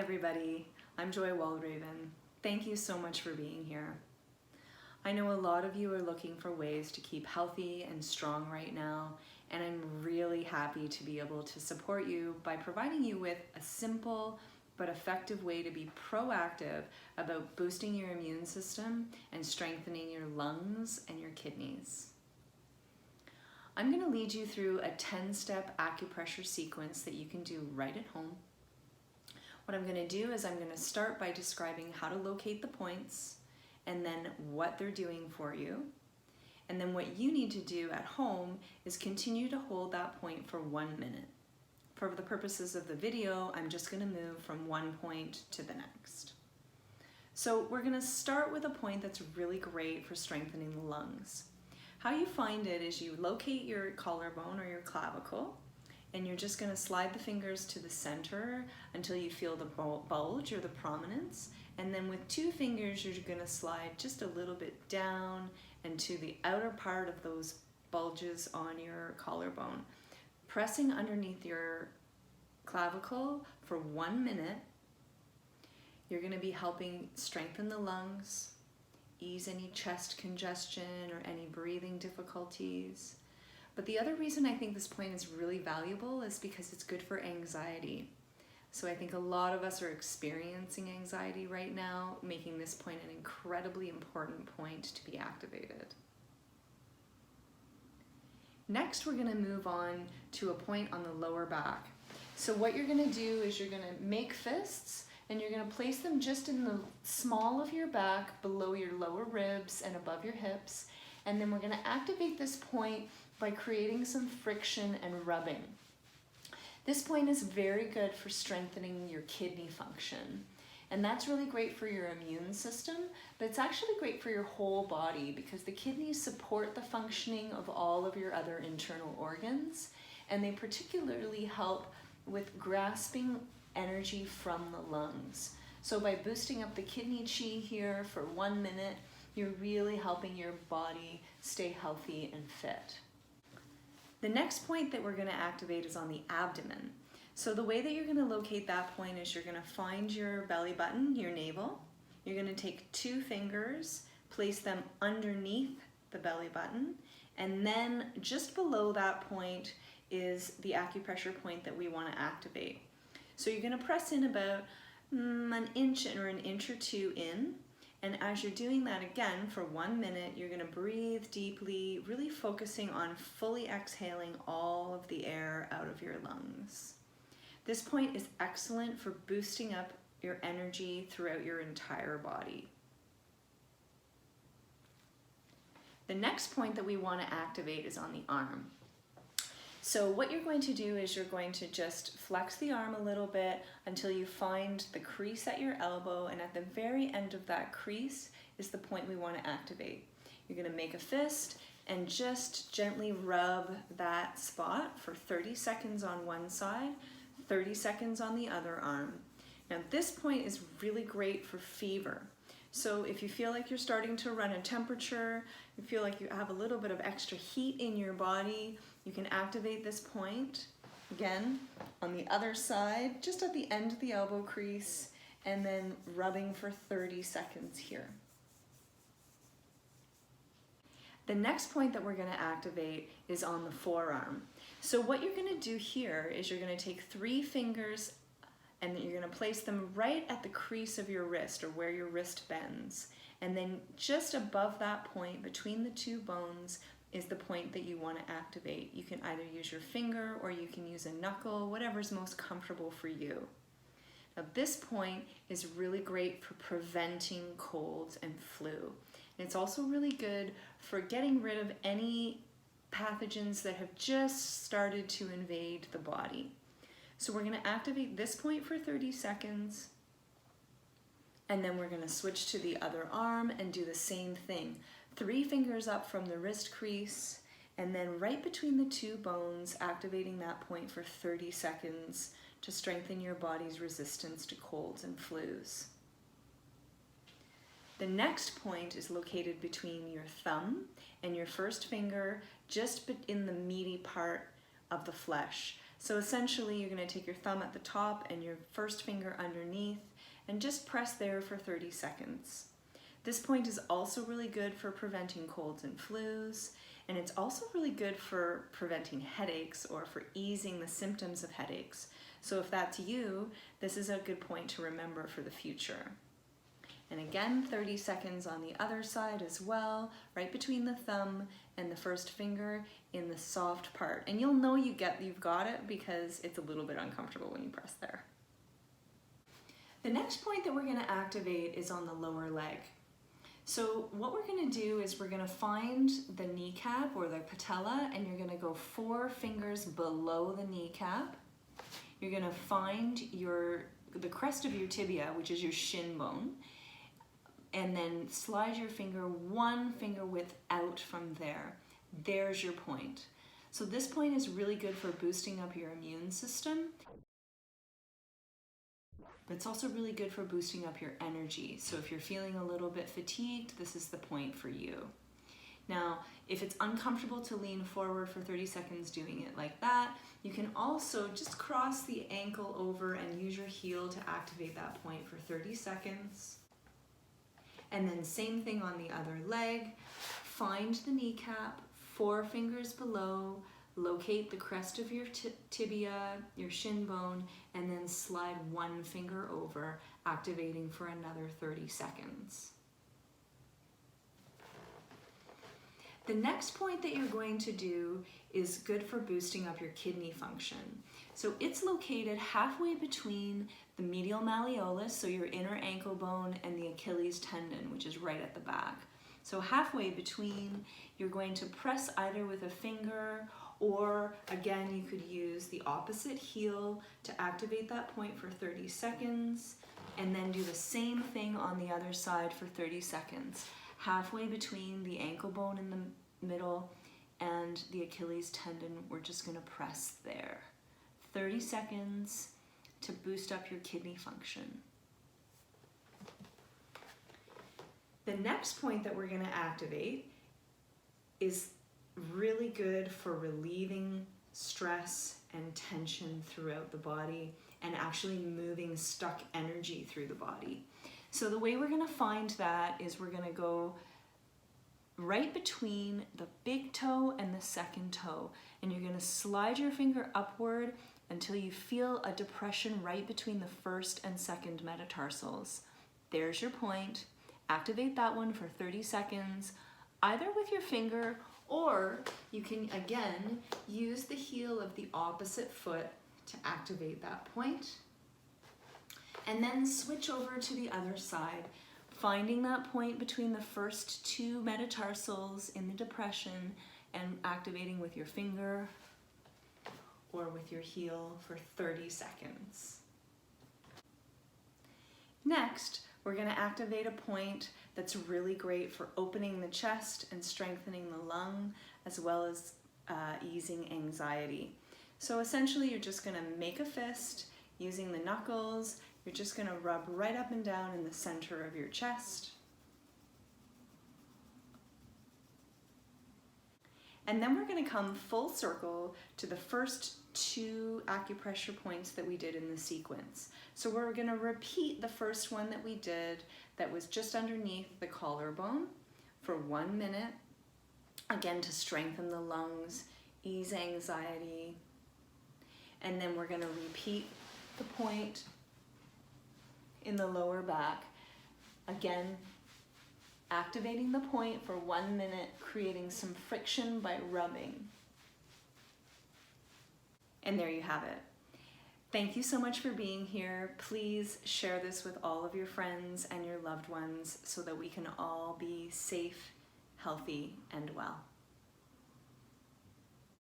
everybody. I'm Joy Walraven. Thank you so much for being here. I know a lot of you are looking for ways to keep healthy and strong right now, and I'm really happy to be able to support you by providing you with a simple but effective way to be proactive about boosting your immune system and strengthening your lungs and your kidneys. I'm going to lead you through a 10-step acupressure sequence that you can do right at home. What I'm going to do is I'm going to start by describing how to locate the points and then what they're doing for you. And then what you need to do at home is continue to hold that point for 1 minute. For the purposes of the video, I'm just going to move from one point to the next. So we're going to start with a point that's really great for strengthening the lungs. How you find it is you locate your collarbone or your clavicle, and you're just going to slide the fingers to the center until you feel the bulge or the prominence. And then with 2 fingers, you're going to slide just a little bit down and to the outer part of those bulges on your collarbone. Pressing underneath your clavicle for 1 minute, you're going to be helping strengthen the lungs, ease any chest congestion or any breathing difficulties. But the other reason I think this point is really valuable is because it's good for anxiety. So I think a lot of us are experiencing anxiety right now, making this point an incredibly important point to be activated. Next, we're going to move on to a point on the lower back. So what you're going to do is you're going to make fists, and you're going to place them just in the small of your back, below your lower ribs and above your hips. And then we're going to activate this point by creating some friction and rubbing. This point is very good for strengthening your kidney function. And that's really great for your immune system, but it's actually great for your whole body because the kidneys support the functioning of all of your other internal organs, and they particularly help with grasping energy from the lungs. So by boosting up the kidney chi here for 1 minute, you're really helping your body stay healthy and fit. The next point that we're going to activate is on the abdomen. So the way that you're going to locate that point is you're going to find your belly button, your navel. You're going to take 2 fingers, place them underneath the belly button, and then just below that point is the acupressure point that we want to activate. So you're going to press in about an inch or an inch or 2 in. And as you're doing that again for 1 minute, you're going to breathe deeply, really focusing on fully exhaling all of the air out of your lungs. This point is excellent for boosting up your energy throughout your entire body. The next point that we want to activate is on the arm. So what you're going to do is you're going to just flex the arm a little bit until you find the crease at your elbow, and at the very end of that crease is the point we want to activate. You're going to make a fist and just gently rub that spot for 30 seconds on one side, 30 seconds on the other arm. Now this point is really great for fever. So if you feel like you're starting to run a temperature, you feel like you have a little bit of extra heat in your body, you can activate this point, again, on the other side, just at the end of the elbow crease, and then rubbing for 30 seconds here. The next point that we're going to activate is on the forearm. So what you're going to do here is you're going to take 3 fingers and then you're going to place them right at the crease of your wrist or where your wrist bends. And then just above that point, between the 2 bones, is the point that you want to activate. You can either use your finger or you can use a knuckle, whatever's most comfortable for you. Now this point is really great for preventing colds and flu. And it's also really good for getting rid of any pathogens that have just started to invade the body. So we're going to activate this point for 30 seconds, and then we're going to switch to the other arm and do the same thing. 3 fingers up from the wrist crease, and then right between the 2 bones, activating that point for 30 seconds to strengthen your body's resistance to colds and flus. The next point is located between your thumb and your first finger, just in the meaty part of the flesh. So essentially you're going to take your thumb at the top and your first finger underneath and just press there for 30 seconds. This point is also really good for preventing colds and flus, and it's also really good for preventing headaches or for easing the symptoms of headaches. So if that's you, this is a good point to remember for the future. And again, 30 seconds on the other side as well, right between the thumb and the first finger in the soft part. And you'll know you've got it because it's a little bit uncomfortable when you press there. The next point that we're going to activate is on the lower leg. So what we're going to do is we're going to find the kneecap or the patella, and you're going to go 4 fingers below the kneecap. You're going to find the crest of your tibia, which is your shin bone, and then slide your finger 1 finger width out from there. There's your point. So this point is really good for boosting up your immune system, but it's also really good for boosting up your energy. So if you're feeling a little bit fatigued, this is the point for you. Now, if it's uncomfortable to lean forward for 30 seconds doing it like that, you can also just cross the ankle over and use your heel to activate that point for 30 seconds. And then same thing on the other leg. Find the kneecap, 4 fingers below, locate the crest of your tibia, your shin bone, and then slide 1 finger over, activating for another 30 seconds. The next point that you're going to do is good for boosting up your kidney function. So it's located halfway between the medial malleolus, so your inner ankle bone, and the Achilles tendon, which is right at the back. So halfway between, you're going to press either with a finger, or again, you could use the opposite heel to activate that point for 30 seconds, and then do the same thing on the other side for 30 seconds. Halfway between the ankle bone in the middle and the Achilles tendon, we're just gonna press there. 30 seconds to boost up your kidney function. The next point that we're gonna activate is really good for relieving stress and tension throughout the body and actually moving stuck energy through the body. So the way we're gonna find that is we're gonna go right between the big toe and the second toe, and you're gonna slide your finger upward until you feel a depression right between the first and second metatarsals. There's your point. Activate that one for 30 seconds, either with your finger, or you can again use the heel of the opposite foot to activate that point. And then switch over to the other side, finding that point between the first 2 metatarsals in the depression and activating with your finger or with your heel for 30 seconds. Next, we're going to activate a point that's really great for opening the chest and strengthening the lung, as well as easing anxiety. So essentially, you're just going to make a fist using the knuckles. You're just going to rub right up and down in the center of your chest. And then we're going to come full circle to the first 2 acupressure points that we did in the sequence. So we're going to repeat the first one that we did that was just underneath the collarbone for 1 minute, again to strengthen the lungs, ease anxiety. And then we're going to repeat the point in the lower back, again activating the point for 1 minute, creating some friction by rubbing. And there you have it. Thank you so much for being here. Please share this with all of your friends and your loved ones so that we can all be safe, healthy, and well.